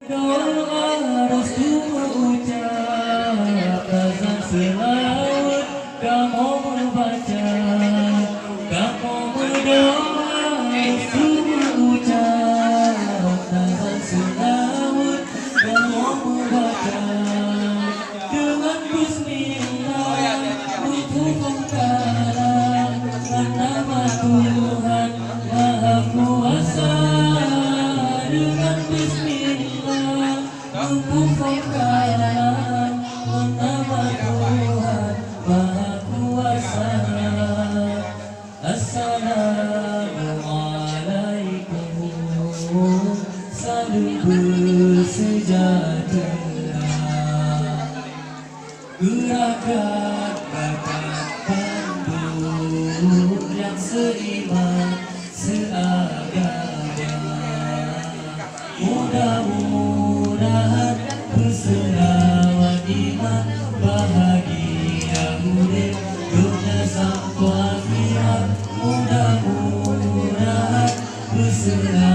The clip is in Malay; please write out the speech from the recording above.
Doa restu ucap azan selawat kamu membaca, kamu berdoa restu ucap azan selawat kamu membaca dengan bismillah untuk mengkalah nama Tuhan Maha Kuasa dengan bismillah untuk mengkalah nama Tuhan Maha Kuasa. Assalamualaikum saling bersejahtera, gerakan bakat pandu yang seiman seagama, mudah-mudahan berselawat iman bahagia urip dunia sampai akhirat, mudah-mudahan berselawat